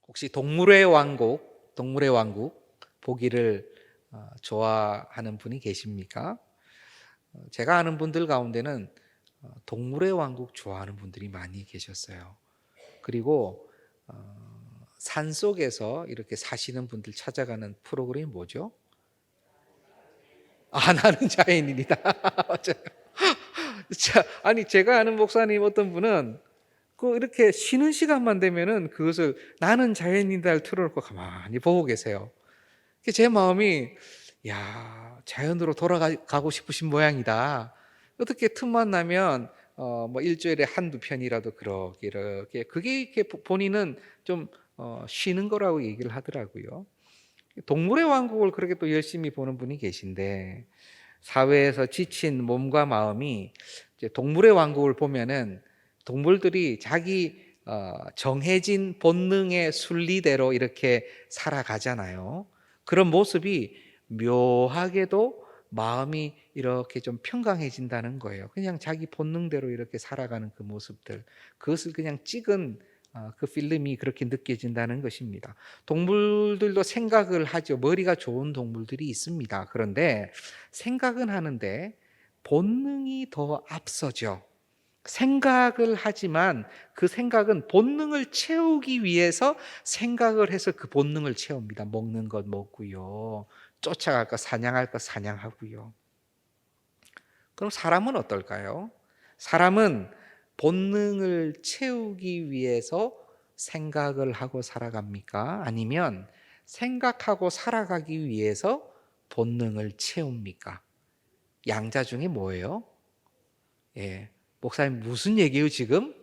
혹시 동물의 왕국 보기를 좋아하는 분이 계십니까? 제가 아는 분들 가운데는 동물의 왕국 좋아하는 분들이 많이 계셨어요. 그리고 산속에서 이렇게 사시는 분들 찾아가는 프로그램이 뭐죠? 나는 자연인이다. 맞아요. 아니 제가 아는 목사님 어떤 분은 이렇게 쉬는 시간만 되면은 그것을 나는 자연인다를 틀어놓고 가만히 보고 계세요. 제 마음이 야 자연으로 돌아가고 싶으신 모양이다. 어떻게 틈만 나면 뭐 일주일에 한두 편이라도 그렇게 이렇게 그게 이렇게 본인은 좀 쉬는 거라고 얘기를 하더라고요. 동물의 왕국을 그렇게 또 열심히 보는 분이 계신데 사회에서 지친 몸과 마음이 이제 동물의 왕국을 보면은 동물들이 자기 정해진 본능의 순리대로 이렇게 살아가잖아요. 그런 모습이 묘하게도 마음이 이렇게 좀 평강해진다는 거예요. 그냥 자기 본능대로 이렇게 살아가는 그 모습들, 그것을 그냥 찍은 그 필름이 그렇게 느껴진다는 것입니다. 동물들도 생각을 하죠. 머리가 좋은 동물들이 있습니다. 그런데 생각은 하는데 본능이 더 앞서죠. 생각을 하지만 그 생각은 본능을 채우기 위해서 생각을 해서 그 본능을 채웁니다. 먹는 것 먹고요. 쫓아갈 것 사냥할 것 사냥하고요. 그럼 사람은 어떨까요? 사람은 본능을 채우기 위해서 생각을 하고 살아갑니까? 아니면 생각하고 살아가기 위해서 본능을 채웁니까? 양자 중에 뭐예요? 예. 목사님 무슨 얘기예요, 지금?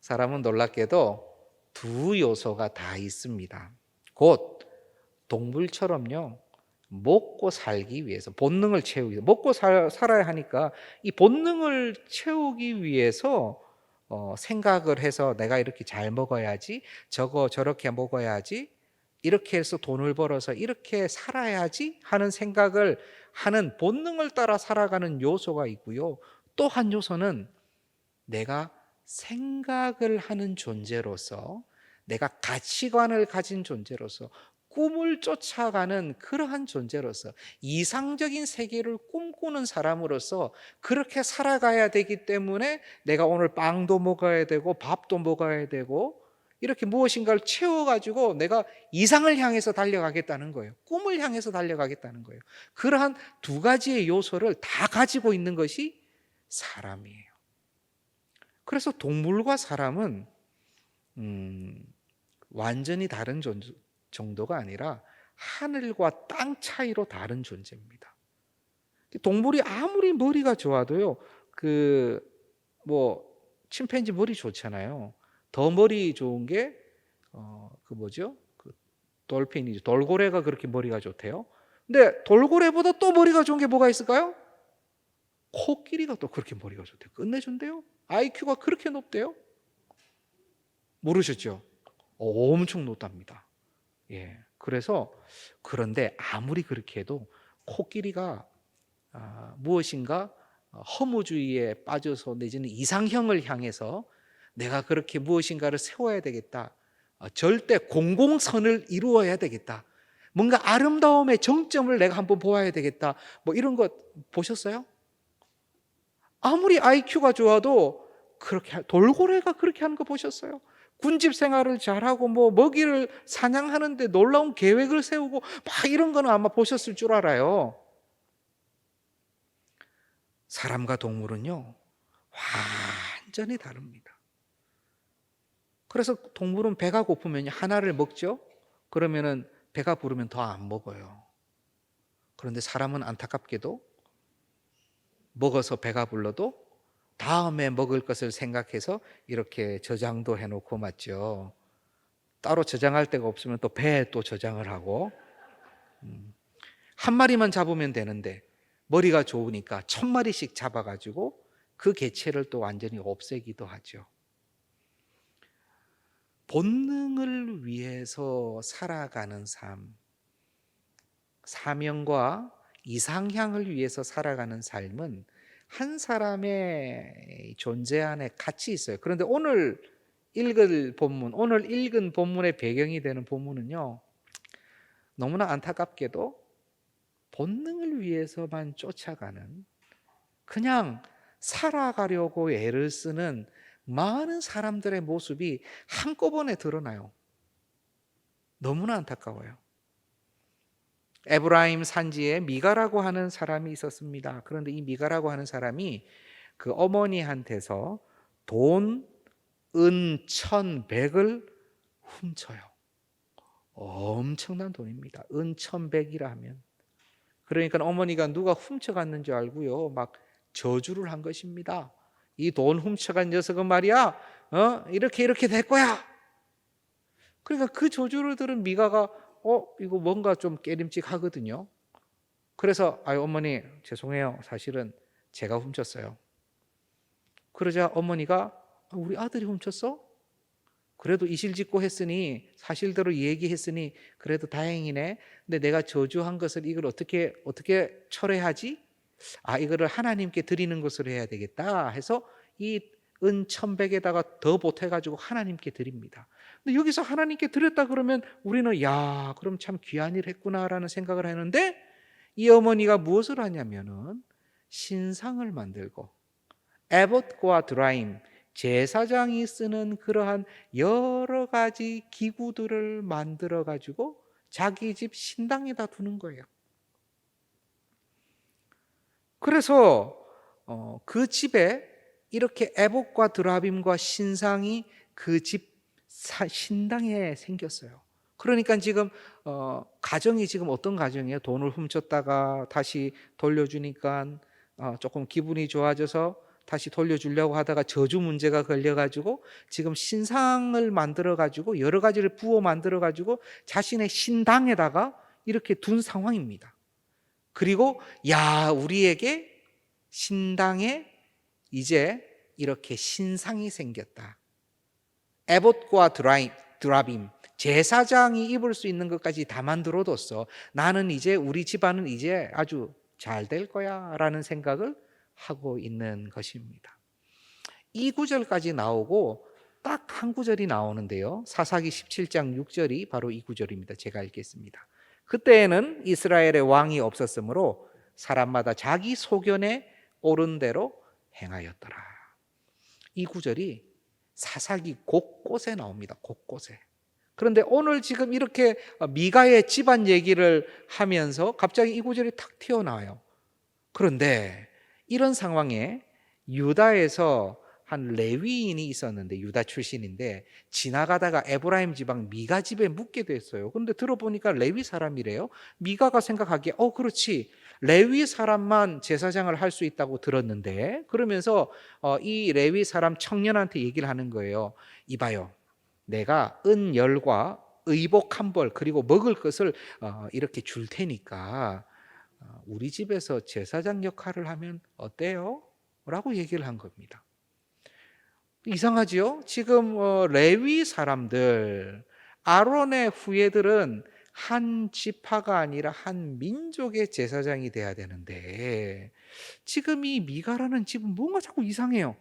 사람은 놀랍게도 두 요소가 다 있습니다. 곧 동물처럼요. 먹고 살기 위해서 본능을 채우기 위해서 먹고 살아야 하니까 이 본능을 채우기 위해서 생각을 해서 내가 이렇게 잘 먹어야지 저렇게 먹어야지 이렇게 해서 돈을 벌어서 이렇게 살아야지 하는 생각을 하는 본능을 따라 살아가는 요소가 있고요. 또 한 요소는 내가 생각을 하는 존재로서 내가 가치관을 가진 존재로서 꿈을 쫓아가는 그러한 존재로서 이상적인 세계를 꿈꾸는 사람으로서 그렇게 살아가야 되기 때문에 내가 오늘 빵도 먹어야 되고 밥도 먹어야 되고 이렇게 무엇인가를 채워가지고 내가 이상을 향해서 달려가겠다는 거예요. 꿈을 향해서 달려가겠다는 거예요. 그러한 두 가지의 요소를 다 가지고 있는 것이 사람이에요. 그래서 동물과 사람은 완전히 다른 정도가 아니라 하늘과 땅 차이로 다른 존재입니다. 동물이 아무리 머리가 좋아도요, 뭐 침팬지 머리 좋잖아요. 더 머리 좋은 게 그 뭐죠? 그 돌핀이죠. 돌고래가 그렇게 머리가 좋대요. 근데 돌고래보다 또 머리가 좋은 게 뭐가 있을까요? 코끼리가 또 그렇게 머리가 좋대요. 끝내준대요. IQ가 그렇게 높대요. 모르셨죠? 엄청 높답니다. 예. 그래서 그런데 아무리 그렇게 해도 코끼리가 무엇인가 허무주의에 빠져서 내지는 이상형을 향해서 내가 그렇게 무엇인가를 세워야 되겠다. 절대 공공선을 이루어야 되겠다. 뭔가 아름다움의 정점을 내가 한번 보아야 되겠다. 뭐 이런 것 보셨어요? 아무리 IQ가 좋아도 돌고래가 그렇게 하는 거 보셨어요? 군집 생활을 잘하고 뭐 먹이를 사냥하는데 놀라운 계획을 세우고 막 이런 거는 아마 보셨을 줄 알아요. 사람과 동물은요, 완전히 다릅니다. 그래서 동물은 배가 고프면 하나를 먹죠? 그러면은 배가 부르면 더 안 먹어요. 그런데 사람은 안타깝게도 먹어서 배가 불러도 다음에 먹을 것을 생각해서 이렇게 저장도 해놓고 맞죠. 따로 저장할 데가 없으면 또 배에 또 저장을 하고 한 마리만 잡으면 되는데 머리가 좋으니까 1000마리씩 잡아가지고 그 개체를 또 완전히 없애기도 하죠. 본능을 위해서 살아가는 삶, 사명과 이상향을 위해서 살아가는 삶은 한 사람의 존재 안에 같이 있어요. 그런데 오늘 읽을 본문, 오늘 읽은 본문의 배경이 되는 본문은요, 너무나 안타깝게도 본능을 위해서만 쫓아가는, 그냥 살아가려고 애를 쓰는 많은 사람들의 모습이 한꺼번에 드러나요. 너무나 안타까워요. 에브라임 산지에 미가라고 하는 사람이 있었습니다. 그런데 이 미가라고 하는 사람이 그 어머니한테서 돈, 은 1,100을 훔쳐요. 엄청난 돈입니다. 은 1,100이라 하면. 그러니까 어머니가 누가 훔쳐갔는 줄 알고요, 막 저주를 한 것입니다. 이 돈 훔쳐간 녀석은 말이야, 이렇게 될 거야. 그러니까 그 저주를 들은 미가가 이거 뭔가 좀 깨림칙하거든요. 그래서 어머니 죄송해요. 사실은 제가 훔쳤어요. 그러자 어머니가 우리 아들이 훔쳤어? 그래도 이실직고 했으니 사실대로 얘기했으니 그래도 다행이네. 근데 내가 저주한 것을 이걸 어떻게 철회하지? 이거를 하나님께 드리는 것으로 해야 되겠다 해서 이 은 1,100에다가 더 보태가지고 하나님께 드립니다. 근데 여기서 하나님께 드렸다 그러면 우리는 그럼 참 귀한 일 했구나라는 생각을 하는데, 이 어머니가 무엇을 하냐면은 신상을 만들고 에봇과 드라임, 제사장이 쓰는 그러한 여러 가지 기구들을 만들어 가지고 자기 집 신당에다 두는 거예요. 그래서 그 집에 이렇게 에봇과 드라빔과 신상이 그 집 신당에 생겼어요. 그러니까 지금 가정이 지금 어떤 가정이에요? 돈을 훔쳤다가 다시 돌려주니까 조금 기분이 좋아져서 다시 돌려주려고 하다가 저주 문제가 걸려가지고 지금 신상을 만들어가지고 여러 가지를 부어 만들어가지고 자신의 신당에다가 이렇게 둔 상황입니다. 그리고 우리에게 신당에 이제 이렇게 신상이 생겼다. 에봇과 드라빔, 제사장이 입을 수 있는 것까지 다 만들어뒀어. 나는 이제 우리 집안은 이제 아주 잘 될 거야 라는 생각을 하고 있는 것입니다. 이 구절까지 나오고 딱 한 구절이 나오는데요, 사사기 17장 6절이 바로 이 구절입니다. 제가 읽겠습니다. 그때에는 이스라엘의 왕이 없었으므로 사람마다 자기 소견에 옳은 대로 행하였더라. 이 구절이 사사기 곳곳에 나옵니다. 곳곳에. 그런데 오늘 지금 이렇게 미가의 집안 얘기를 하면서 갑자기 이 구절이 탁 튀어나와요. 그런데 이런 상황에 유다에서 한 레위인이 있었는데, 유다 출신인데 지나가다가 에브라임 지방 미가 집에 묵게 됐어요. 그런데 들어보니까 레위 사람이래요. 미가가 생각하기에 그렇지, 레위 사람만 제사장을 할 수 있다고 들었는데, 그러면서 이 레위 사람 청년한테 얘기를 하는 거예요. 이봐요, 내가 은 10과 의복 1벌 그리고 먹을 것을 이렇게 줄 테니까 우리 집에서 제사장 역할을 하면 어때요? 라고 얘기를 한 겁니다. 이상하지요? 지금 레위 사람들, 아론의 후예들은 한 지파가 아니라 한 민족의 제사장이 돼야 되는데 지금 이 미가라는 집은 뭔가 자꾸 이상해요.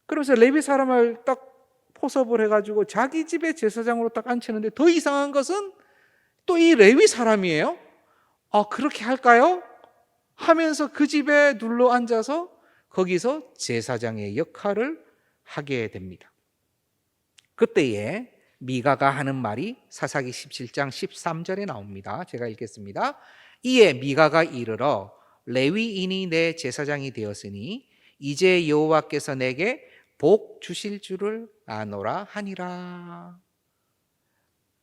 그러면서 레위 사람을 딱 포섭을 해가지고 자기 집의 제사장으로 딱 앉히는데, 더 이상한 것은 또 이 레위 사람이에요. 그렇게 할까요? 하면서 그 집에 눌러 앉아서 거기서 제사장의 역할을 하게 됩니다. 그때에 미가가 하는 말이 사사기 17장 13절에 나옵니다. 제가 읽겠습니다. 이에 미가가 이르러 레위인이 내 제사장이 되었으니 이제 여호와께서 내게 복 주실 줄을 아노라 하니라.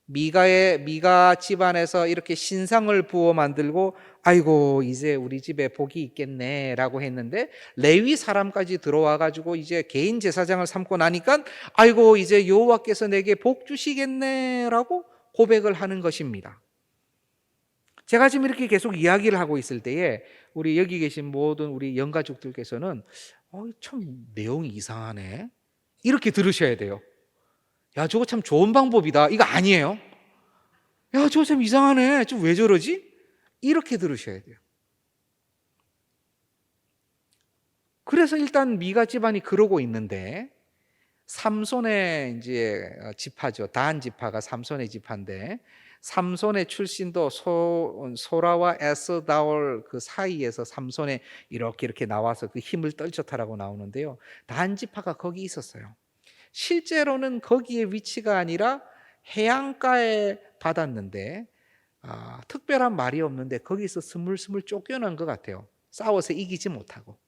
미가 집안에서 이렇게 신상을 부어 만들고 아이고 이제 우리 집에 복이 있겠네 라고 했는데, 레위 사람까지 들어와 가지고 이제 개인 제사장을 삼고 나니까 아이고 이제 여호와께서 내게 복 주시겠네 라고 고백을 하는 것입니다. 제가 지금 이렇게 계속 이야기를 하고 있을 때에 우리 여기 계신 모든 우리 영가족들께서는 참 내용이 이상하네 이렇게 들으셔야 돼요. 야, 저거 참 좋은 방법이다. 이거 아니에요. 야, 저거 참 이상하네. 좀 왜 저러지? 이렇게 들으셔야 돼요. 그래서 일단 미가 집안이 그러고 있는데 삼손의 이제 지파죠. 단 지파가 삼손의 지파인데 삼손의 출신도 소라와 에스다올 그 사이에서 삼손에 이렇게 나와서 그 힘을 떨쳤다라고 나오는데요. 단 지파가 거기 있었어요. 실제로는 거기에 위치가 아니라 해안가에 받았는데 특별한 말이 없는데 거기서 스물스물 쫓겨난 것 같아요. 싸워서 이기지 못하고.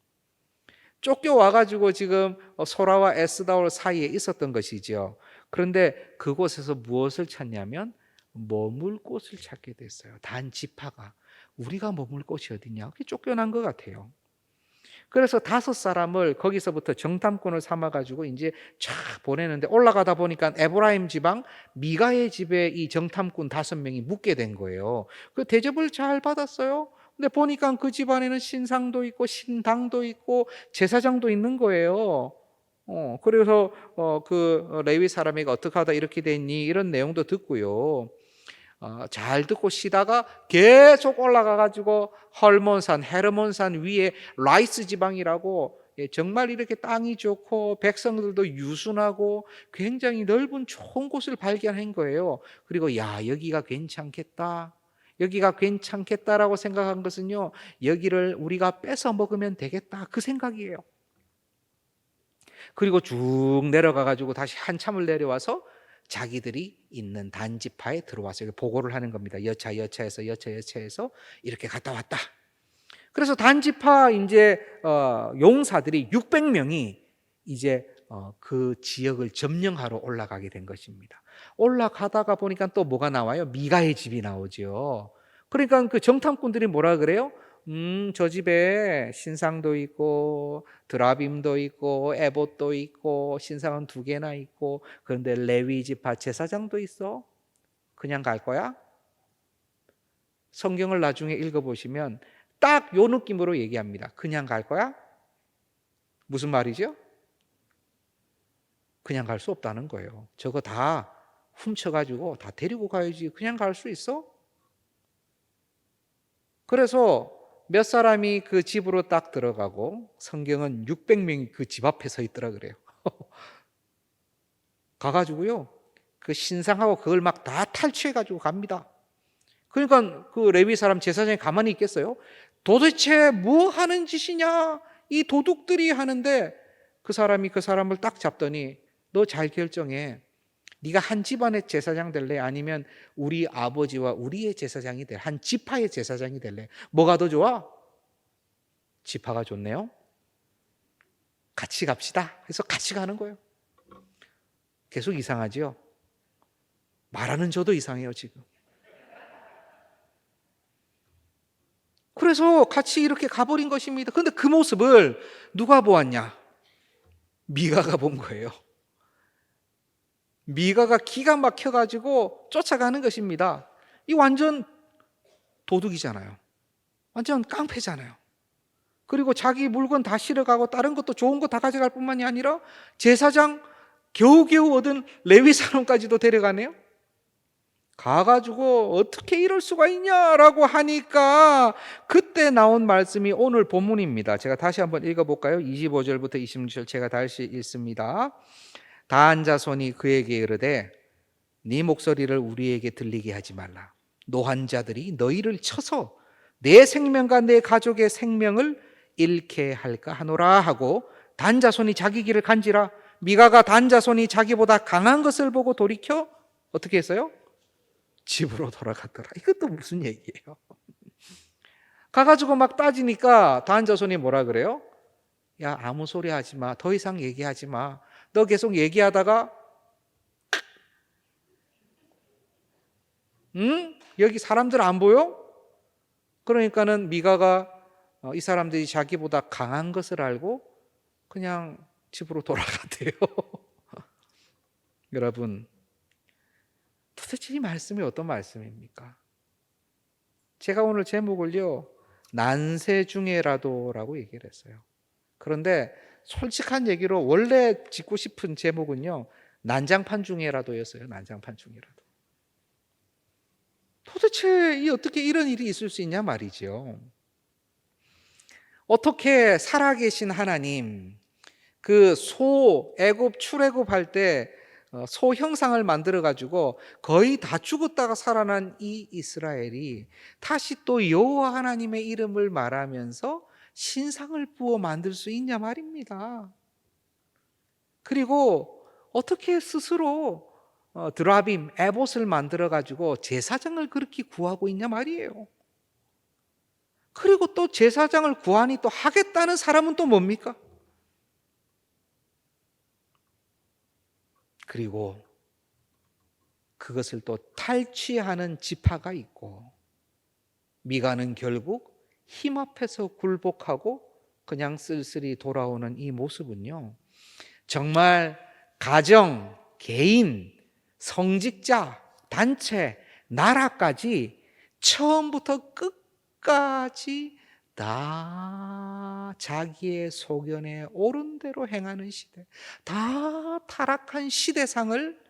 쫓겨와가지고 지금 소라와 에스다올 사이에 있었던 것이죠. 그런데 그곳에서 무엇을 찾냐면 머물 곳을 찾게 됐어요. 단 지파가 우리가 머물 곳이 어디냐? 그게 쫓겨난 것 같아요. 그래서 5사람을 거기서부터 정탐꾼을 삼아가지고 이제 쫙 보내는데 올라가다 보니까 에브라임 지방 미가의 집에 이 정탐꾼 5명이 묵게 된 거예요. 그 대접을 잘 받았어요. 근데 보니까 그 집안에는 신상도 있고 신당도 있고 제사장도 있는 거예요. 그래서 그 레위 사람에게 어떻게 하다 이렇게 됐니? 이런 내용도 듣고요. 잘 듣고 쉬다가 계속 올라가 가지고 헐몬산, 헤르몬산 위에 라이스 지방이라고 정말 이렇게 땅이 좋고 백성들도 유순하고 굉장히 넓은 좋은 곳을 발견한 거예요. 그리고 야, 여기가 괜찮겠다. 여기가 괜찮겠다라고 생각한 것은요, 여기를 우리가 뺏어 먹으면 되겠다. 그 생각이에요. 그리고 쭉 내려가 가지고 다시 한참을 내려와서 자기들이 있는 단지파에 들어와서 보고를 하는 겁니다. 여차에서 이렇게 갔다 왔다. 그래서 단지파 이제 용사들이 600명이 이제 그 지역을 점령하러 올라가게 된 것입니다. 올라가다가 보니까 또 뭐가 나와요? 미가의 집이 나오죠. 그러니까 그 정탐꾼들이 뭐라 그래요? 저 집에 신상도 있고 드라빔도 있고 에봇도 있고 신상은 2개나 있고 그런데 레위 지파 제사장도 있어. 그냥 갈 거야? 성경을 나중에 읽어보시면 딱 요 느낌으로 얘기합니다. 그냥 갈 거야? 무슨 말이죠? 그냥 갈 수 없다는 거예요. 저거 다 훔쳐가지고 다 데리고 가야지. 그냥 갈 수 있어? 그래서 몇 사람이 그 집으로 딱 들어가고 성경은 600명이 그 집 앞에 서 있더라 그래요. 가가지고요, 그 신상하고 그걸 막 다 탈취해가지고 갑니다. 그러니까 그 레위 사람 제사장이 가만히 있겠어요? 도대체 뭐 하는 짓이냐? 이 도둑들이 하는데 그 사람이 그 사람을 딱 잡더니 너 잘 결정해. 네가 한 집안의 제사장 될래? 아니면 우리 아버지와 우리의 제사장이 될래? 한 지파의 제사장이 될래? 뭐가 더 좋아? 지파가 좋네요. 같이 갑시다. 그래서 같이 가는 거예요. 계속 이상하지요? 말하는 저도 이상해요, 지금. 그래서 같이 이렇게 가버린 것입니다. 그런데 그 모습을 누가 보았냐? 미가가 본 거예요. 미가가 기가 막혀가지고 쫓아가는 것입니다. 이 완전 도둑이잖아요. 완전 깡패잖아요. 그리고 자기 물건 다 실어가고 다른 것도 좋은 거 다 가져갈 뿐만이 아니라 제사장 겨우겨우 얻은 레위 사람까지도 데려가네요. 가가지고 어떻게 이럴 수가 있냐라고 하니까 그때 나온 말씀이 오늘 본문입니다. 제가 다시 한번 읽어볼까요? 25절부터 26절 제가 다시 읽습니다. 다한 자손이 그에게 이르되 네 목소리를 우리에게 들리게 하지 말라. 노한 자들이 너희를 쳐서 내 생명과 내 가족의 생명을 잃게 할까 하노라 하고 단 자손이 자기 길을 간지라. 미가가 단 자손이 자기보다 강한 것을 보고 돌이켜 어떻게 했어요? 집으로 돌아갔더라. 이것도 무슨 얘기예요? 가가지고 막 따지니까 단 자손이 뭐라 그래요? 야, 아무 소리 하지 마. 더 이상 얘기하지 마. 너 계속 얘기하다가 여기 사람들 안 보여? 그러니까는 미가가 이 사람들이 자기보다 강한 것을 알고 그냥 집으로 돌아갔대요. 여러분, 도대체 이 말씀이 어떤 말씀입니까? 제가 오늘 제목을요, 난세 중에라도라고 얘기를 했어요. 그런데 솔직한 얘기로 원래 짓고 싶은 제목은요, 난장판 중에라도였어요. 난장판 중에라도. 도대체 어떻게 이런 일이 있을 수 있냐 말이죠. 어떻게 살아계신 하나님, 그 소 애굽 출애굽할 때 소 형상을 만들어 가지고 거의 다 죽었다가 살아난 이 이스라엘이 다시 또 여호와 하나님의 이름을 말하면서 신상을 부어 만들 수 있냐 말입니다. 그리고 어떻게 스스로 드라빔 에봇을 만들어 가지고 제사장을 그렇게 구하고 있냐 말이에요. 그리고 또 제사장을 구하니 또 하겠다는 사람은 또 뭡니까? 그리고 그것을 또 탈취하는 지파가 있고, 미가는 결국 힘 앞에서 굴복하고 그냥 쓸쓸히 돌아오는 이 모습은요, 정말 가정, 개인, 성직자, 단체, 나라까지 처음부터 끝까지 다 자기의 소견에 옳은 대로 행하는 시대, 다 타락한 시대상을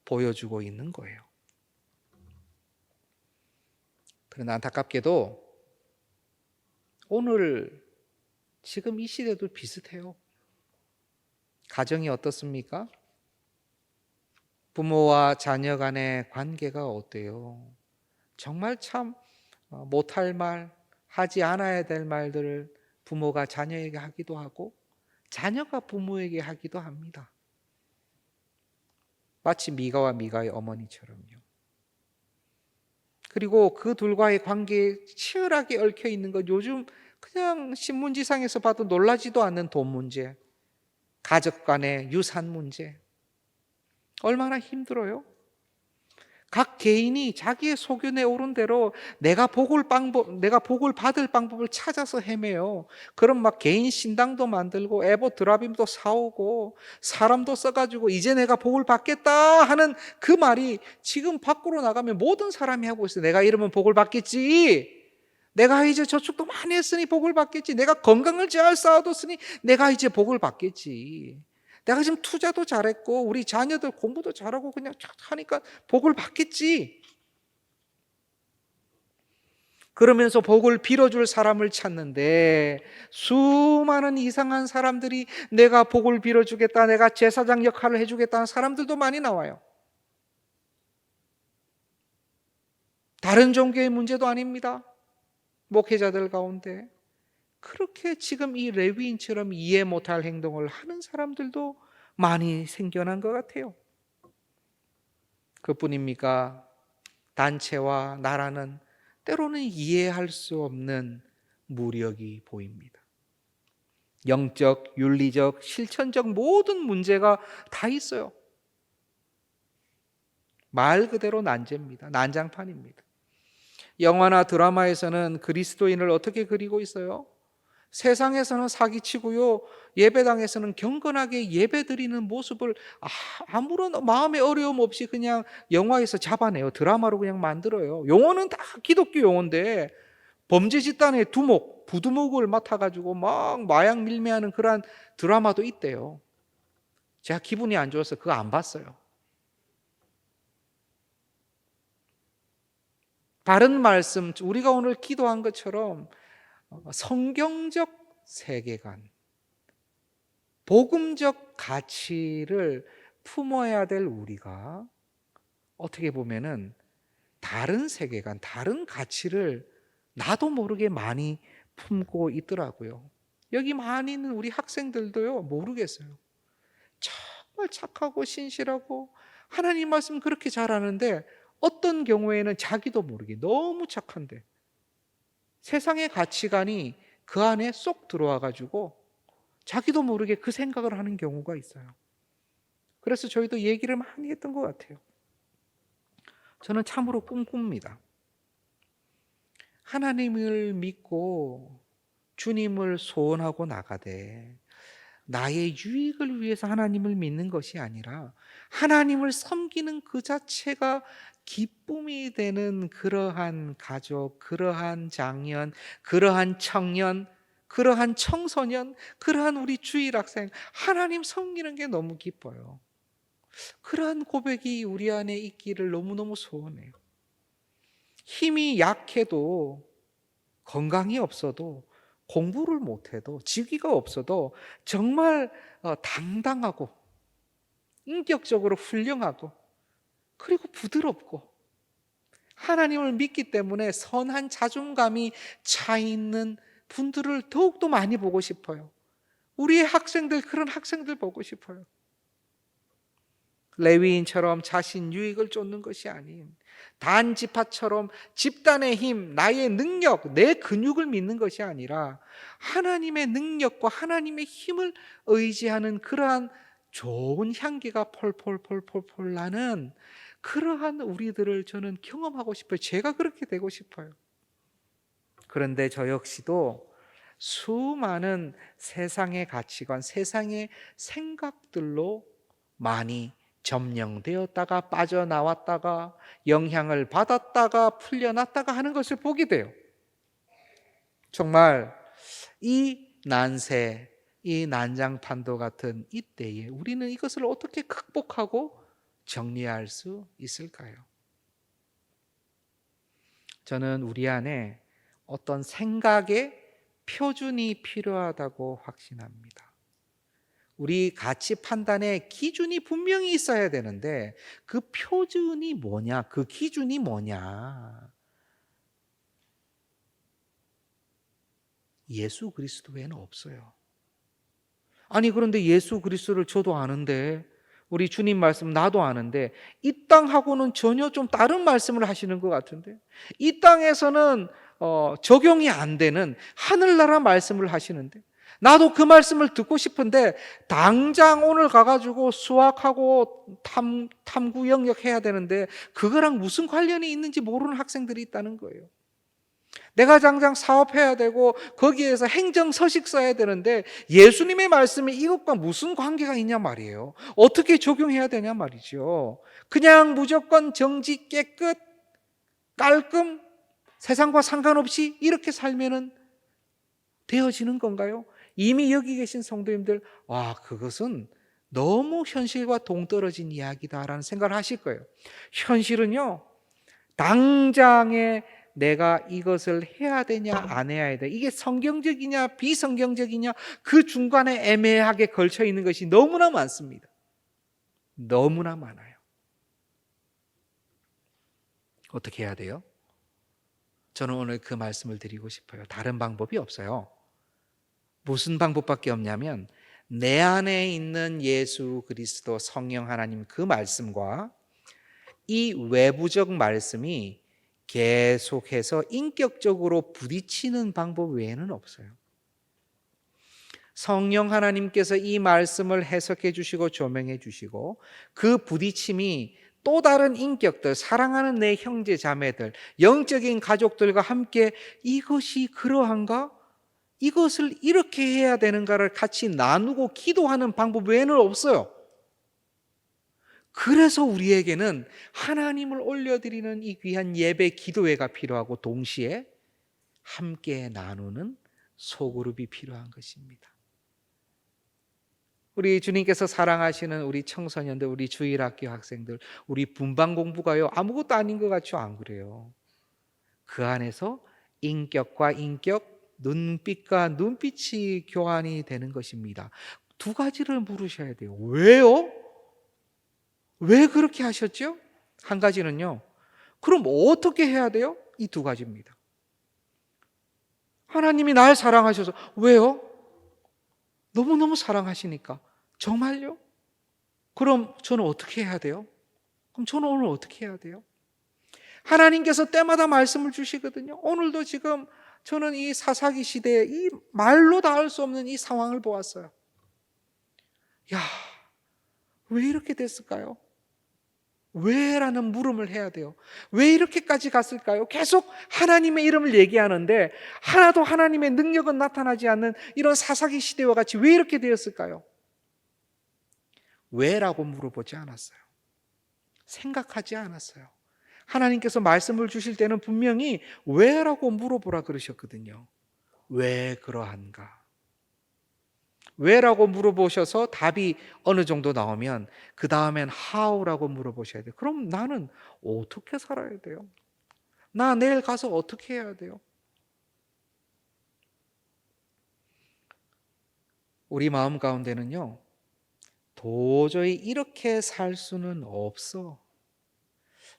보여주고 있는 거예요. 그러나 안타깝게도 오늘 지금 이 시대도 비슷해요. 가정이 어떻습니까? 부모와 자녀 간의 관계가 어때요? 정말 참 못할 말, 하지 않아야 될 말들을 부모가 자녀에게 하기도 하고 자녀가 부모에게 하기도 합니다. 마치 미가와 미가의 어머니처럼요. 그리고 그 둘과의 관계에 치열하게 얽혀 있는 것, 요즘 그냥 신문지상에서 봐도 놀라지도 않는 돈 문제, 가족 간의 유산 문제, 얼마나 힘들어요? 각 개인이 자기의 소견에 오른 대로 내가 복을 받을 방법을 찾아서 헤매요. 그럼 막 개인 신당도 만들고 에보 드라빔도 사오고 사람도 써가지고 이제 내가 복을 받겠다 하는 그 말이 지금 밖으로 나가면 모든 사람이 하고 있어요. 내가 이러면 복을 받겠지. 내가 이제 저축도 많이 했으니 복을 받겠지. 내가 건강을 잘 쌓아뒀으니 내가 이제 복을 받겠지. 내가 지금 투자도 잘했고 우리 자녀들 공부도 잘하고 그냥 하니까 복을 받겠지. 그러면서 복을 빌어줄 사람을 찾는데 수많은 이상한 사람들이 내가 복을 빌어주겠다, 내가 제사장 역할을 해주겠다는 사람들도 많이 나와요. 다른 종교의 문제도 아닙니다. 목회자들 가운데 그렇게 지금 이 레위인처럼 이해 못할 행동을 하는 사람들도 많이 생겨난 것 같아요. 그뿐입니까? 단체와 나라는 때로는 이해할 수 없는 무력이 보입니다. 영적, 윤리적, 실천적 모든 문제가 다 있어요. 말 그대로 난제입니다. 난장판입니다. 영화나 드라마에서는 그리스도인을 어떻게 그리고 있어요? 세상에서는 사기치고요, 예배당에서는 경건하게 예배드리는 모습을 아무런 마음의 어려움 없이 그냥 영화에서 잡아내요. 드라마로 그냥 만들어요. 용어는 다 기독교 용어인데 범죄 집단의 두목, 부두목을 맡아가지고 막 마약 밀매하는 그러한 드라마도 있대요. 제가 기분이 안 좋아서 그거 안 봤어요. 바른 말씀, 우리가 오늘 기도한 것처럼 성경적 세계관, 복음적 가치를 품어야 될 우리가 어떻게 보면은 다른 세계관, 다른 가치를 나도 모르게 많이 품고 있더라고요. 여기 많이 있는 우리 학생들도요, 모르겠어요. 정말 착하고 신실하고 하나님 말씀 그렇게 잘하는데 어떤 경우에는 자기도 모르게 너무 착한데 세상의 가치관이 그 안에 쏙 들어와 가지고 자기도 모르게 그 생각을 하는 경우가 있어요. 그래서 저희도 얘기를 많이 했던 것 같아요. 저는 참으로 꿈꿉니다. 하나님을 믿고 주님을 소원하고 나가되 나의 유익을 위해서 하나님을 믿는 것이 아니라 하나님을 섬기는 그 자체가 기쁨이 되는 그러한 가족, 그러한 장년, 그러한 청년, 그러한 청소년, 그러한 우리 주일 학생, 하나님 섬기는 게 너무 기뻐요. 그러한 고백이 우리 안에 있기를 너무너무 소원해요. 힘이 약해도, 건강이 없어도 공부를 못해도 직위가 없어도 정말 당당하고 인격적으로 훌륭하고 그리고 부드럽고 하나님을 믿기 때문에 선한 자존감이 차 있는 분들을 더욱더 많이 보고 싶어요. 우리의 학생들, 그런 학생들 보고 싶어요. 레위인처럼 자신 유익을 쫓는 것이 아닌 단지파처럼 집단의 힘, 나의 능력, 내 근육을 믿는 것이 아니라 하나님의 능력과 하나님의 힘을 의지하는 그러한 좋은 향기가 폴폴폴폴폴 나는 그러한 우리들을 저는 경험하고 싶어요. 제가 그렇게 되고 싶어요. 그런데 저 역시도 수많은 세상의 가치관, 세상의 생각들로 많이 점령되었다가 빠져나왔다가 영향을 받았다가 풀려났다가 하는 것을 보게 돼요. 정말 이 난세, 이 난장판도 같은 이때에 우리는 이것을 어떻게 극복하고 정리할 수 있을까요? 저는 우리 안에 어떤 생각의 표준이 필요하다고 확신합니다. 우리 가치 판단의 기준이 분명히 있어야 되는데 그 표준이 뭐냐? 그 기준이 뭐냐? 예수 그리스도 외에는 없어요. 아니 그런데 예수 그리스도를 저도 아는데 우리 주님 말씀 나도 아는데 이 땅하고는 전혀 좀 다른 말씀을 하시는 것 같은데 이 땅에서는 적용이 안 되는 하늘나라 말씀을 하시는데 나도 그 말씀을 듣고 싶은데 당장 오늘 가가지고 수학하고 탐구 영역 해야 되는데 그거랑 무슨 관련이 있는지 모르는 학생들이 있다는 거예요. 내가 당장 사업해야 되고 거기에서 행정서식 써야 되는데 예수님의 말씀이 이것과 무슨 관계가 있냐 말이에요. 어떻게 적용해야 되냐 말이죠. 그냥 무조건 정직 깨끗 깔끔 세상과 상관없이 이렇게 살면은 되어지는 건가요? 이미 여기 계신 성도님들 와 그것은 너무 현실과 동떨어진 이야기다라는 생각을 하실 거예요. 현실은요 당장에 내가 이것을 해야 되냐 안 해야 돼 이게 성경적이냐 비성경적이냐 그 중간에 애매하게 걸쳐 있는 것이 너무나 많습니다. 너무나 많아요. 어떻게 해야 돼요? 저는 오늘 그 말씀을 드리고 싶어요. 다른 방법이 없어요. 무슨 방법밖에 없냐면 내 안에 있는 예수 그리스도 성령 하나님 그 말씀과 이 외부적 말씀이 계속해서 인격적으로 부딪히는 방법 외에는 없어요. 성령 하나님께서 이 말씀을 해석해 주시고 조명해 주시고 그 부딪힘이 또 다른 인격들, 사랑하는 내 형제 자매들, 영적인 가족들과 함께 이것이 그러한가? 이것을 이렇게 해야 되는가를 같이 나누고 기도하는 방법 외에는 없어요. 그래서 우리에게는 하나님을 올려드리는 이 귀한 예배 기도회가 필요하고 동시에 함께 나누는 소그룹이 필요한 것입니다. 우리 주님께서 사랑하시는 우리 청소년들, 우리 주일학교 학생들, 우리 분반 공부가요 아무것도 아닌 것 같죠? 안 그래요? 그 안에서 인격과 인격, 눈빛과 눈빛이 교환이 되는 것입니다. 두 가지를 물으셔야 돼요. 왜요? 왜 그렇게 하셨죠? 한 가지는요. 그럼 어떻게 해야 돼요? 이 두 가지입니다. 하나님이 날 사랑하셔서 왜요? 너무너무 사랑하시니까. 정말요? 그럼 저는 어떻게 해야 돼요? 그럼 저는 오늘 어떻게 해야 돼요? 하나님께서 때마다 말씀을 주시거든요. 오늘도 지금 저는 이 사사기 시대에 이 말로 다 할 수 없는 이 상황을 보았어요. 야, 왜 이렇게 됐을까요? 왜라는 물음을 해야 돼요. 왜 이렇게까지 갔을까요? 계속 하나님의 이름을 얘기하는데 하나도 하나님의 능력은 나타나지 않는 이런 사사기 시대와 같이 왜 이렇게 되었을까요? 왜라고 물어보지 않았어요. 생각하지 않았어요. 하나님께서 말씀을 주실 때는 분명히 왜라고 물어보라 그러셨거든요. 왜 그러한가? 왜라고 물어보셔서 답이 어느 정도 나오면 그 다음엔 how라고 물어보셔야 돼요. 그럼 나는 어떻게 살아야 돼요? 나 내일 가서 어떻게 해야 돼요? 우리 마음 가운데는요, 도저히 이렇게 살 수는 없어.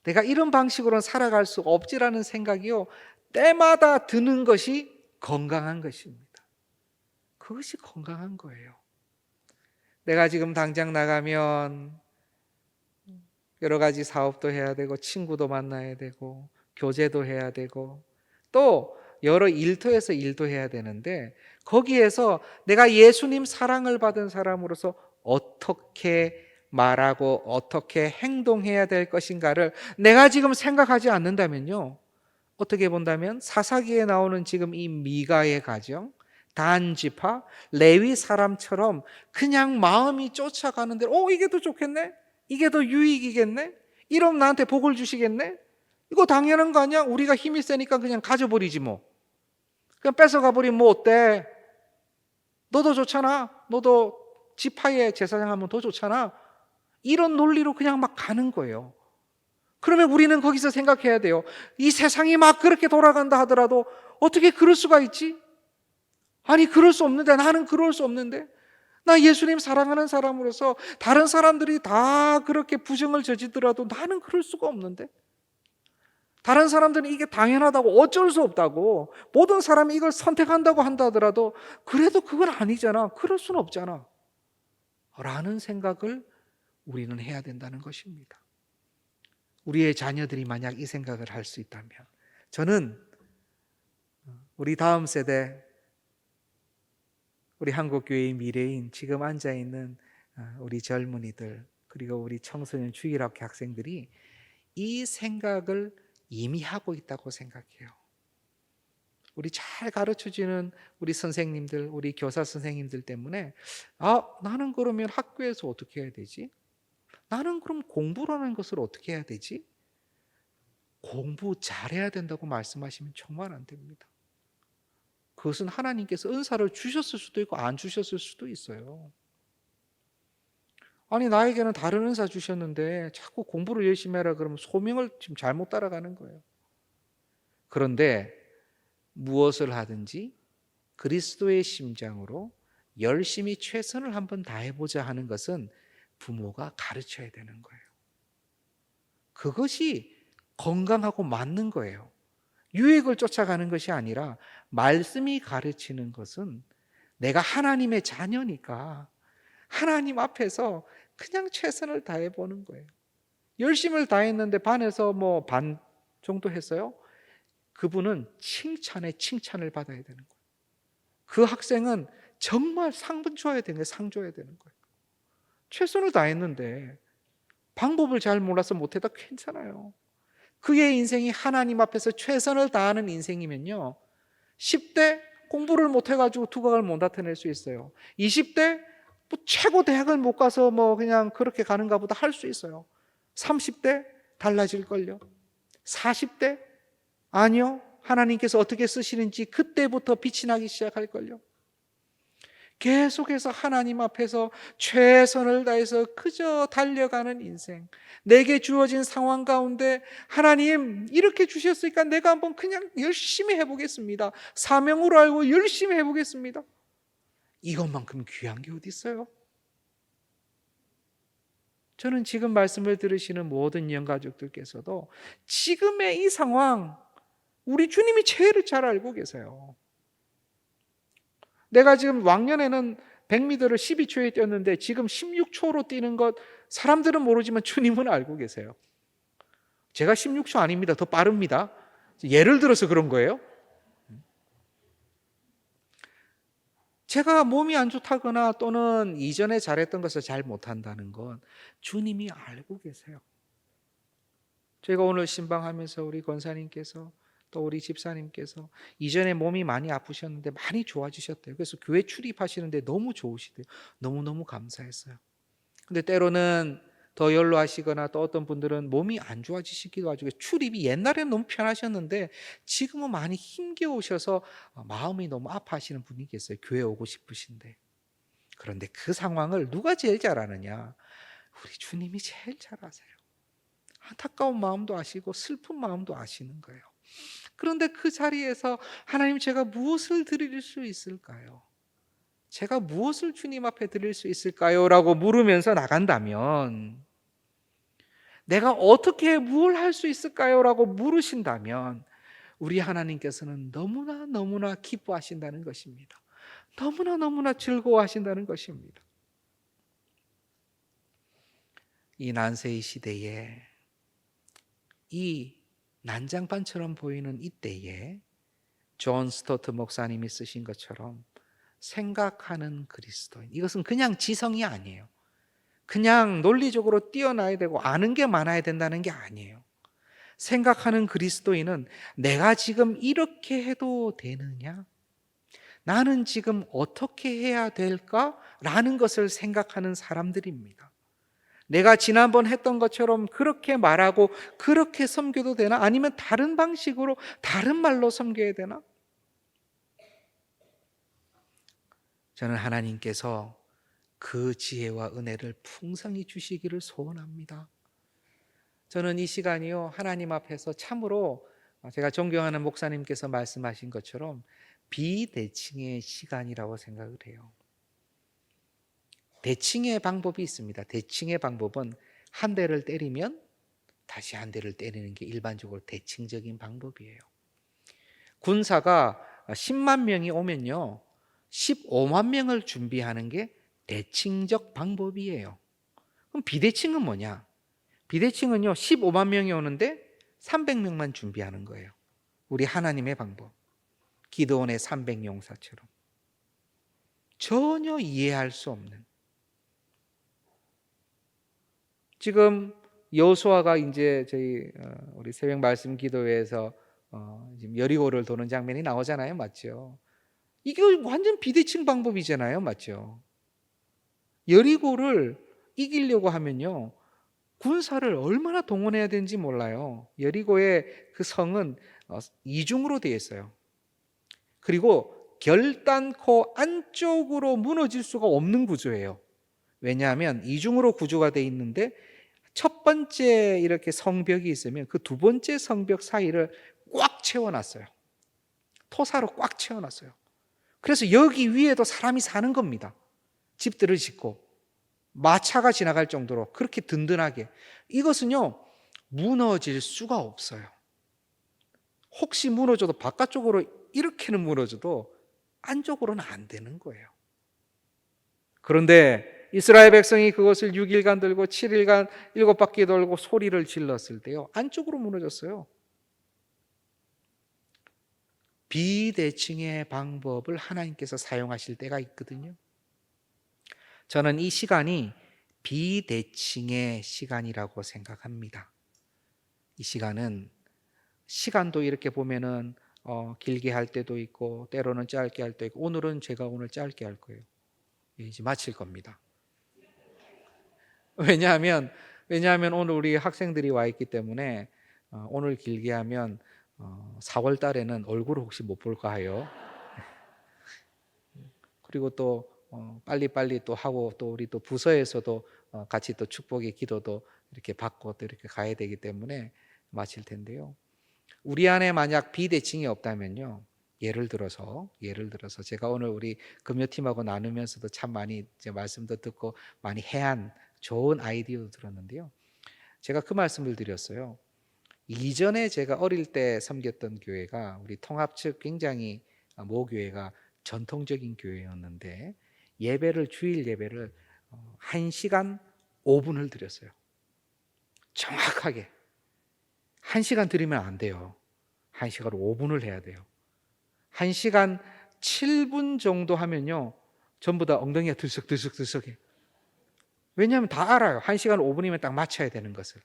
내가 이런 방식으로는 살아갈 수 없지라는 생각이요, 때마다 드는 것이 건강한 것입니다. 그것이 건강한 거예요. 내가 지금 당장 나가면 여러 가지 사업도 해야 되고, 친구도 만나야 되고, 교제도 해야 되고, 또 여러 일터에서 일도 해야 되는데, 거기에서 내가 예수님 사랑을 받은 사람으로서 어떻게 말하고 어떻게 행동해야 될 것인가를 내가 지금 생각하지 않는다면요, 어떻게 본다면 사사기에 나오는 지금 이 미가의 가정, 단 지파, 레위 사람처럼 그냥 마음이 쫓아가는 대로, 이게 더 좋겠네? 이게 더 유익이겠네? 이러면 나한테 복을 주시겠네? 이거 당연한 거 아니야? 우리가 힘이 세니까 그냥 가져버리지 뭐. 그냥 뺏어가 버리면 뭐 어때? 너도 좋잖아. 너도 지파의 제사장 하면 더 좋잖아. 이런 논리로 그냥 막 가는 거예요. 그러면 우리는 거기서 생각해야 돼요. 이 세상이 막 그렇게 돌아간다 하더라도 어떻게 그럴 수가 있지? 아니, 그럴 수 없는데, 나는 그럴 수 없는데. 나 예수님 사랑하는 사람으로서 다른 사람들이 다 그렇게 부정을 저지더라도 나는 그럴 수가 없는데. 다른 사람들은 이게 당연하다고, 어쩔 수 없다고, 모든 사람이 이걸 선택한다고 한다 하더라도 그래도 그건 아니잖아. 그럴 수는 없잖아. 라는 생각을 우리는 해야 된다는 것입니다. 우리의 자녀들이 만약 이 생각을 할 수 있다면, 저는 우리 다음 세대, 우리 한국교회의 미래인 지금 앉아있는 우리 젊은이들, 그리고 우리 청소년 주일학교 학생들이 이 생각을 이미 하고 있다고 생각해요. 우리 잘 가르쳐주는 우리 선생님들, 우리 교사 선생님들 때문에, 나는 그러면 학교에서 어떻게 해야 되지? 나는 그럼 공부라는 것을 어떻게 해야 되지? 공부 잘해야 된다고 말씀하시면 정말 안 됩니다. 그것은 하나님께서 은사를 주셨을 수도 있고 안 주셨을 수도 있어요. 아니, 나에게는 다른 은사 주셨는데 자꾸 공부를 열심히 하라 그러면 소명을 지금 잘못 따라가는 거예요. 그런데 무엇을 하든지 그리스도의 심장으로 열심히 최선을 한번 다해보자 하는 것은 부모가 가르쳐야 되는 거예요. 그것이 건강하고 맞는 거예요. 유익을 쫓아가는 것이 아니라, 말씀이 가르치는 것은 내가 하나님의 자녀니까 하나님 앞에서 그냥 최선을 다해보는 거예요. 열심을 다했는데 반에서 뭐 반 정도 했어요? 그분은 칭찬에 칭찬을 받아야 되는 거예요. 그 학생은 정말 상분 줘야 되는 거예요. 상 줘야 되는 거예요. 최선을 다했는데 방법을 잘 몰라서 못해도 괜찮아요. 그의 인생이 하나님 앞에서 최선을 다하는 인생이면요, 10대 공부를 못해가지고 두각을 못 나타낼 수 있어요. 20대 뭐 최고 대학을 못 가서 뭐 그냥 그렇게 가는가 보다 할 수 있어요. 30대 달라질걸요. 40대 아니요, 하나님께서 어떻게 쓰시는지 그때부터 빛이 나기 시작할걸요. 계속해서 하나님 앞에서 최선을 다해서 그저 달려가는 인생, 내게 주어진 상황 가운데 하나님 이렇게 주셨으니까 내가 한번 그냥 열심히 해보겠습니다. 사명으로 알고 열심히 해보겠습니다. 이것만큼 귀한 게 어디 있어요? 저는 지금 말씀을 들으시는 모든 영가족들께서도 지금의 이 상황, 우리 주님이 제일 잘 알고 계세요. 내가 지금 왕년에는 100m를 12초에 뛰었는데 지금 16초로 뛰는 것, 사람들은 모르지만 주님은 알고 계세요. 제가 16초 아닙니다. 더 빠릅니다. 예를 들어서 그런 거예요. 제가 몸이 안 좋다거나 또는 이전에 잘했던 것을 잘 못한다는 건 주님이 알고 계세요. 제가 오늘 신방하면서 우리 권사님께서 또 우리 집사님께서 이전에 몸이 많이 아프셨는데 많이 좋아지셨대요. 그래서 교회 출입하시는데 너무 좋으시대요. 너무너무 감사했어요. 근데 때로는 더 연로하시거나 또 어떤 분들은 몸이 안 좋아지시기도 하죠. 출입이 옛날에는 너무 편하셨는데 지금은 많이 힘겨우셔서 마음이 너무 아파하시는 분이 계세요. 교회 오고 싶으신데. 그런데 그 상황을 누가 제일 잘 아느냐? 우리 주님이 제일 잘 아세요. 안타까운 마음도 아시고 슬픈 마음도 아시는 거예요. 그런데 그 자리에서 하나님, 제가 무엇을 드릴 수 있을까요? 제가 무엇을 주님 앞에 드릴 수 있을까요? 라고 물으면서 나간다면, 내가 어떻게 뭘 할 수 있을까요? 라고 물으신다면 우리 하나님께서는 너무나 너무나 기뻐하신다는 것입니다. 너무나 너무나 즐거워하신다는 것입니다. 이 난세의 시대에, 이 난장판처럼 보이는 이때에 존 스토트 목사님이 쓰신 것처럼 생각하는 그리스도인, 이것은 그냥 지성이 아니에요. 그냥 논리적으로 뛰어나야 되고 아는 게 많아야 된다는 게 아니에요. 생각하는 그리스도인은 내가 지금 이렇게 해도 되느냐? 나는 지금 어떻게 해야 될까라는 것을 생각하는 사람들입니다. 내가 지난번 했던 것처럼 그렇게 말하고 그렇게 섬겨도 되나? 아니면 다른 방식으로 다른 말로 섬겨야 되나? 저는 하나님께서 그 지혜와 은혜를 풍성히 주시기를 소원합니다. 저는 이 시간이요, 하나님 앞에서 참으로 제가 존경하는 목사님께서 말씀하신 것처럼 비대칭의 시간이라고 생각을 해요. 대칭의 방법이 있습니다. 대칭의 방법은 한 대를 때리면 다시 한 대를 때리는 게 일반적으로 대칭적인 방법이에요. 군사가 10만 명이 오면요, 15만 명을 준비하는 게 대칭적 방법이에요. 그럼 비대칭은 뭐냐? 비대칭은요, 15만 명이 오는데 300명만 준비하는 거예요. 우리 하나님의 방법. 기드온의 300용사처럼. 전혀 이해할 수 없는. 지금 여호수아가 이제 저희 우리 새벽 말씀 기도회에서 지금 여리고를 도는 장면이 나오잖아요, 맞죠? 이게 완전 비대칭 방법이잖아요, 맞죠? 여리고를 이기려고 하면요, 군사를 얼마나 동원해야 되는지 몰라요. 여리고의 그 성은 이중으로 되어 있어요. 그리고 결단코 안쪽으로 무너질 수가 없는 구조예요. 왜냐하면 이중으로 구조가 되어 있는데 첫 번째 이렇게 성벽이 있으면 그 두 번째 성벽 사이를 꽉 채워놨어요. 토사로 꽉 채워놨어요. 그래서 여기 위에도 사람이 사는 겁니다. 집들을 짓고 마차가 지나갈 정도로 그렇게 든든하게. 이것은요, 무너질 수가 없어요. 혹시 무너져도 바깥쪽으로 이렇게는 무너져도 안쪽으로는 안 되는 거예요. 그런데 이스라엘 백성이 그것을 6일간 들고 7일간 7바퀴 돌고 소리를 질렀을 때요, 안쪽으로 무너졌어요. 비대칭의 방법을 하나님께서 사용하실 때가 있거든요. 저는 이 시간이 비대칭의 시간이라고 생각합니다. 이 시간도 이렇게 보면은 길게 할 때도 있고 때로는 짧게 할 때도 있고, 오늘은 제가 오늘 짧게 할 거예요. 이제 마칠 겁니다. 왜냐하면 오늘 우리 학생들이 와 있기 때문에 오늘 길게 하면 4월 달에는 얼굴을 혹시 못 볼까 해요. 그리고 또 빨리빨리 또 하고, 또 우리 또 부서에서도 같이 또 축복의 기도도 이렇게 받고 또 이렇게 가야 되기 때문에 마칠 텐데요. 우리 안에 만약 비대칭이 없다면요, 예를 들어서 제가 오늘 우리 금요팀하고 나누면서도 참 많이 이제 말씀도 듣고 많이 해안 좋은 아이디어도 들었는데요. 제가 그 말씀을 드렸어요. 이전에 제가 어릴 때 섬겼던 교회가 우리 통합 측 굉장히 모교회가 전통적인 교회였는데 주일 예배를 1시간 5분을 드렸어요. 정확하게 1시간 드리면 안 돼요. 1시간 5분을 해야 돼요. 1시간 7분 정도 하면요, 전부 다 엉덩이가 들썩들썩해. 왜냐하면 다 알아요. 1시간 5분이면 딱 맞춰야 되는 것을.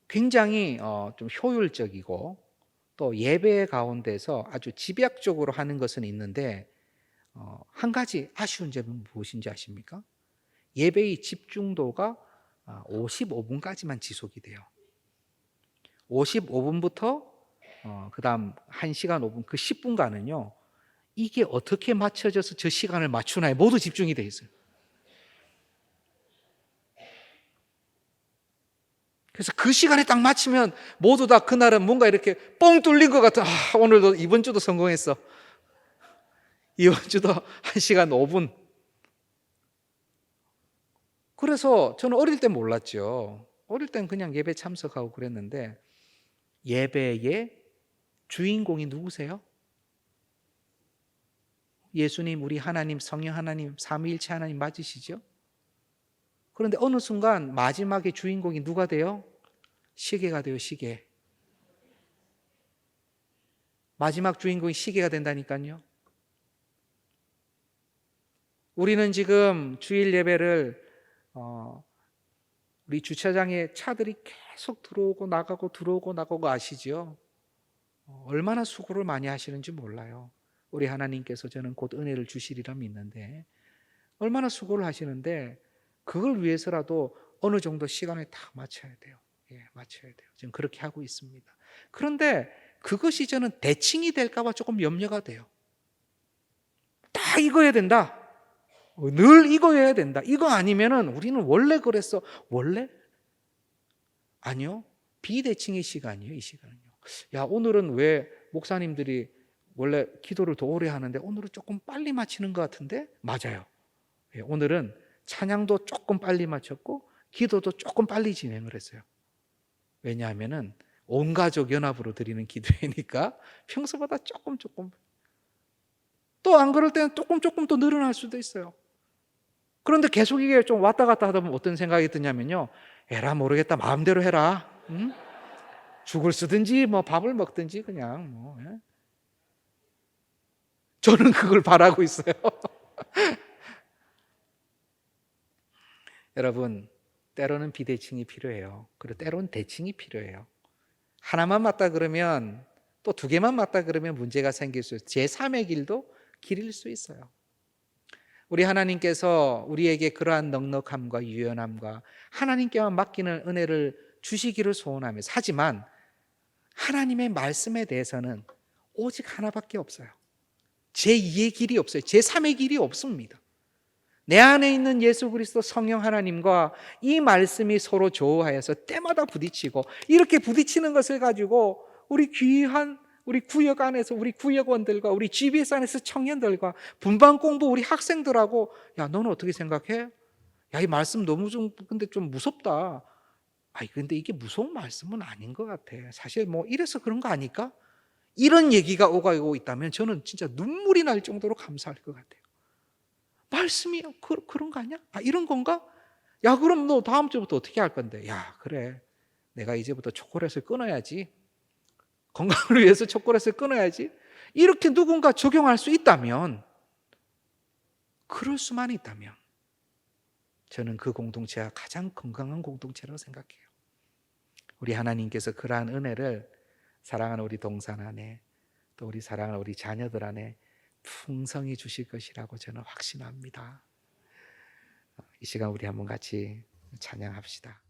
굉장히 좀 효율적이고, 또 예배 가운데서 아주 집약적으로 하는 것은 있는데 한 가지 아쉬운 점은 무엇인지 아십니까? 예배의 집중도가 55분까지만 지속이 돼요. 55분부터 그 다음 1시간 5분, 그 10분간은요, 이게 어떻게 맞춰져서 저 시간을 맞추나에 모두 집중이 돼 있어요. 그래서 그 시간에 딱 맞추면 모두 다 그날은 뭔가 이렇게 뻥 뚫린 것 같아. 오늘도 이번 주도 성공했어. 이번 주도 1시간 5분. 그래서 저는 어릴 때 몰랐죠. 어릴 땐 그냥 예배 참석하고 그랬는데 예배의 주인공이 누구세요? 예수님, 우리 하나님, 성령 하나님, 삼위일체 하나님 맞으시죠? 그런데 어느 순간 마지막에 주인공이 누가 돼요? 시계가 돼요, 시계. 마지막 주인공이 시계가 된다니까요. 우리는 지금 주일 예배를 우리 주차장에 차들이 계속 들어오고 나가고 들어오고 나가고 아시죠? 얼마나 수고를 많이 하시는지 몰라요. 우리 하나님께서 저는 곧 은혜를 주시리라 믿는데 얼마나 수고를 하시는데 그걸 위해서라도 어느 정도 시간을 다 맞춰야 돼요. 예, 맞춰야 돼요. 지금 그렇게 하고 있습니다. 그런데 그것이 저는 대칭이 될까 봐 조금 염려가 돼요. 다 익어야 된다. 늘 익어야 된다. 이거 아니면은 우리는 원래 그랬어. 원래? 아니요. 비대칭의 시간이에요, 이 시간은요. 야, 오늘은 왜 목사님들이 원래 기도를 더 오래 하는데 오늘은 조금 빨리 마치는 것 같은데? 맞아요. 예, 오늘은 찬양도 조금 빨리 마쳤고 기도도 조금 빨리 진행을 했어요. 왜냐하면은 온 가족 연합으로 드리는 기도회니까 평소보다 조금 또 안 그럴 때는 조금 또 늘어날 수도 있어요. 그런데 계속 이게 좀 왔다 갔다 하다 보면 어떤 생각이 드냐면요. 에라 모르겠다 마음대로 해라. 응? 죽을 쓰든지 뭐 밥을 먹든지 그냥 뭐. 예? 저는 그걸 바라고 있어요. 여러분 때로는 비대칭이 필요해요. 그리고 때로는 대칭이 필요해요. 하나만 맞다 그러면 또 두 개만 맞다 그러면 문제가 생길 수 있어요. 제3의 길도 길일 수 있어요. 우리 하나님께서 우리에게 그러한 넉넉함과 유연함과 하나님께만 맡기는 은혜를 주시기를 소원하면서 하지만 하나님의 말씀에 대해서는 오직 하나밖에 없어요. 제2의 길이 없어요. 제3의 길이 없습니다. 내 안에 있는 예수 그리스도 성령 하나님과 이 말씀이 서로 조화하여서 때마다 부딪히고 이렇게 부딪히는 것을 가지고 우리 귀한 우리 구역 안에서 우리 구역원들과 우리 GBS 안에서 청년들과 분반 공부 우리 학생들하고 야 너는 어떻게 생각해? 야 이 말씀 너무 근데 좀 무섭다. 아니 근데 이게 무서운 말씀은 아닌 것 같아. 사실 뭐 이래서 그런 거 아닐까? 이런 얘기가 오가고 있다면 저는 진짜 눈물이 날 정도로 감사할 것 같아요. 말씀이 그런 거 아니야? 아 이런 건가? 야 그럼 너 다음 주부터 어떻게 할 건데? 야 그래 내가 이제부터 초콜릿을 끊어야지. 건강을 위해서 초콜릿을 끊어야지. 이렇게 누군가 적용할 수 있다면 그럴 수만 있다면 저는 그 공동체가 가장 건강한 공동체라고 생각해요. 우리 하나님께서 그러한 은혜를 사랑하는 우리 동산 안에 또 우리 사랑하는 우리 자녀들 안에 풍성히 주실 것이라고 저는 확신합니다. 이 시간 우리 한번 같이 찬양합시다.